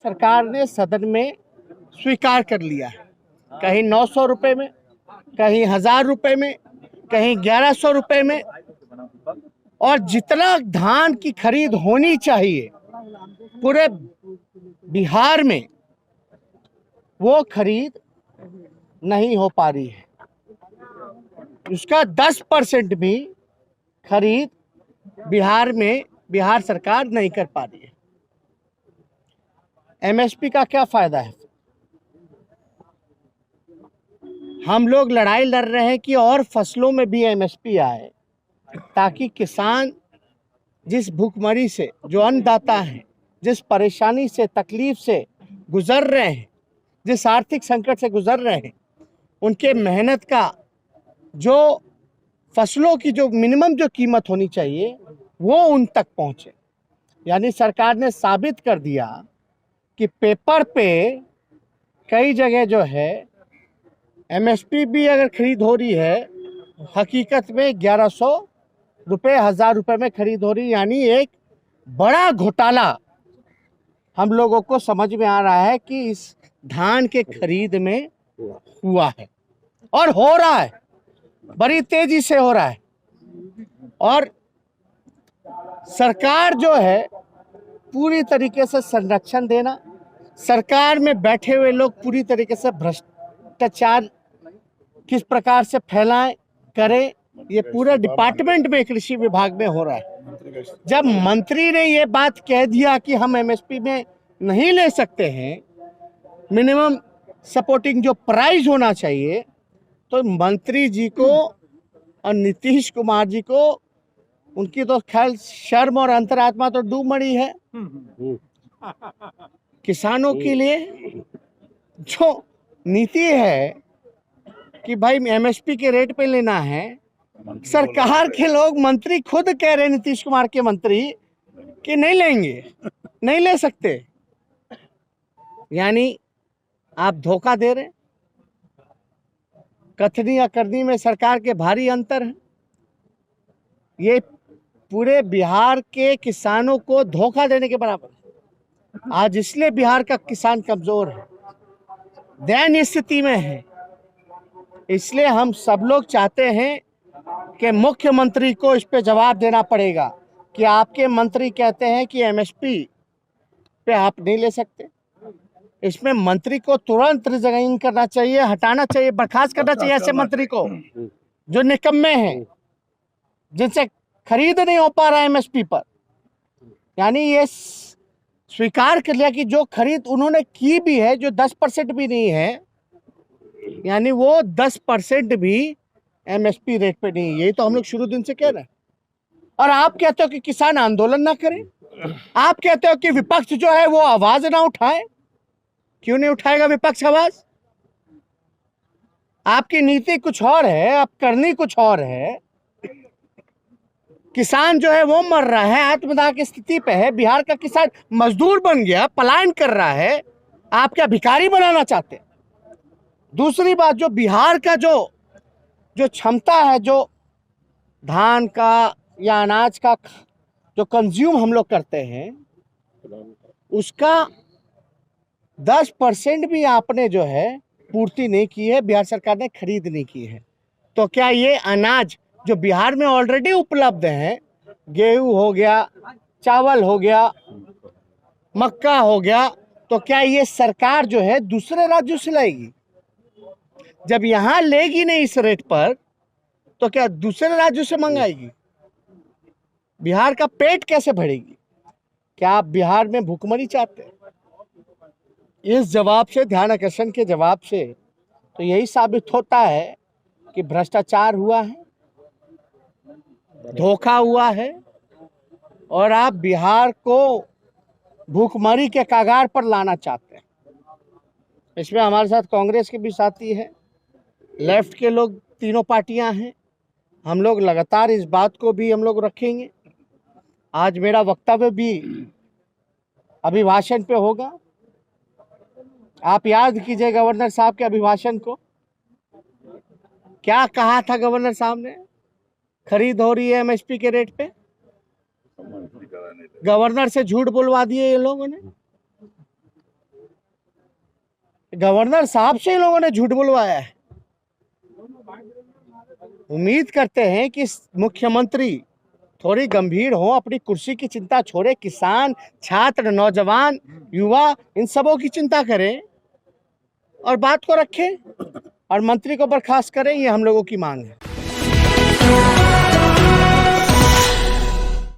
सरकार ने सदन में स्वीकार कर लिया है। कहीं 900 रुपए में, कहीं 1000 रुपए में, कहीं 1100 रुपए में, और जितना धान की खरीद होनी चाहिए पूरे बिहार में वो खरीद नहीं हो पा रही है। उसका 10% भी खरीद बिहार सरकार नहीं कर पा रही है। एमएसपी का क्या फायदा है? हम लोग लड़ाई लड़ रहे हैं कि और फसलों में भी एमएसपी आए, ताकि किसान जिस भूखमरी से, जो अन्नदाता हैं, जिस परेशानी से, तकलीफ से गुजर रहे हैं, जिस आर्थिक संकट से गुजर रहे हैं, उनके मेहनत का जो फसलों की जो मिनिमम जो कीमत होनी चाहिए वो उन तक पहुंचे। यानी सरकार ने साबित कर दिया कि पेपर पे कई जगह जो है एमएसपी भी अगर खरीद हो रही है, हकीकत में 1100 रुपये, 1000 रुपये में खरीद हो रही है। यानी एक बड़ा घोटाला हम लोगों को समझ में आ रहा है कि इस धान के खरीद में हुआ है और हो रहा है, बड़ी तेजी से हो रहा है। और सरकार जो है पूरी तरीके से संरक्षण देना, सरकार में बैठे हुए लोग पूरी तरीके से भ्रष्टाचार किस प्रकार से फैलाएं करें, ये पूरे डिपार्टमेंट में, कृषि विभाग में हो रहा है। जब मंत्री ने ये बात कह दिया कि हम एमएसपी में नहीं ले सकते हैं, मिनिमम सपोर्टिंग जो प्राइस होना चाहिए, तो मंत्री जी को और नीतीश कुमार जी को, उनकी तो ख्याल शर्म और अंतरात्मा तो डूब मरी है। किसानों के लिए जो नीति है कि भाई एमएसपी के रेट पे लेना है, सरकार के लोग, मंत्री खुद कह रहे हैं, नीतीश कुमार के मंत्री, कि नहीं लेंगे, नहीं ले सकते। यानी आप धोखा दे रहे हैं। कथनी या करनी में सरकार के भारी अंतर है। ये पूरे बिहार के किसानों को धोखा देने के बराबर है। आज इसलिए बिहार का किसान कमजोर है, दयनीय स्थिति में है। इसलिए हम सब लोग चाहते हैं कि मुख्यमंत्री को इस पे जवाब देना पड़ेगा कि आपके मंत्री कहते हैं कि एमएसपी पे आप नहीं ले सकते। इसमें मंत्री को तुरंत रिजाइन करना चाहिए, हटाना चाहिए, बर्खास्त करना चाहिए ऐसे मंत्री को जो निकम्मे हैं, जिनसे खरीद नहीं हो पा रहा है एमएसपी पर। यानी ये स्वीकार कर लिया कि जो खरीद उन्होंने की भी है, जो 10% भी नहीं है, यानी वो 10% भी एमएसपी रेट पे नहीं है। यही तो हम लोग शुरू दिन से कह रहे हैं। और आप कहते हो कि किसान आंदोलन ना करें, आप कहते हो कि विपक्ष जो है वो आवाज ना उठाए। क्यों नहीं उठाएगा विपक्ष आवाज? आपकी नीति कुछ और है, आप करनी कुछ और है। किसान जो है वो मर रहा है, आत्मदाह की स्थिति पे है। बिहार का किसान मजदूर बन गया, पलायन कर रहा है। आप क्या भिखारी बनाना चाहते हैं? दूसरी बात, जो बिहार का जो क्षमता है, जो धान का या अनाज का जो कंज्यूम हम लोग करते हैं, उसका 10% भी आपने जो है पूर्ति नहीं की है, बिहार सरकार ने खरीद नहीं की है। तो क्या ये अनाज जो बिहार में ऑलरेडी उपलब्ध है, गेहूं हो गया, चावल हो गया, मक्का हो गया, तो क्या ये सरकार जो है दूसरे राज्यों से लाएगी? जब यहां लेगी नहीं इस रेट पर, तो क्या दूसरे राज्यों से मंगाएगी? बिहार का पेट कैसे भरेगी? क्या आप बिहार में भूखमरी चाहते हैं? इस जवाब से, ध्यान आकर्षण के जवाब से, तो यही साबित होता है कि भ्रष्टाचार हुआ है, धोखा हुआ है, और आप बिहार को भूखमरी के कगार पर लाना चाहते हैं। इसमें हमारे साथ कांग्रेस के भी साथी है, लेफ्ट के लोग, तीनों पार्टियां हैं। हम लोग लगातार इस बात को भी हम लोग रखेंगे। आज मेरा वक्तव्य भी अभिभाषण पे होगा। आप याद कीजिए गवर्नर साहब के अभिभाषण को। क्या कहा था गवर्नर साहब ने? खरीद हो रही है एमएसपी के रेट पे। गवर्नर से झूठ बुलवा दिए ये लोगों ने। गवर्नर साहब से इन लोगों ने झूठ बुलवाया है। उम्मीद करते हैं कि मुख्यमंत्री थोड़ी गंभीर हो, अपनी कुर्सी की चिंता छोड़े, किसान, छात्र, नौजवान, युवा, इन सबों की चिंता करें और बात को रखें और मंत्री को बर्खास्त करें। ये हम लोगों की मांग है।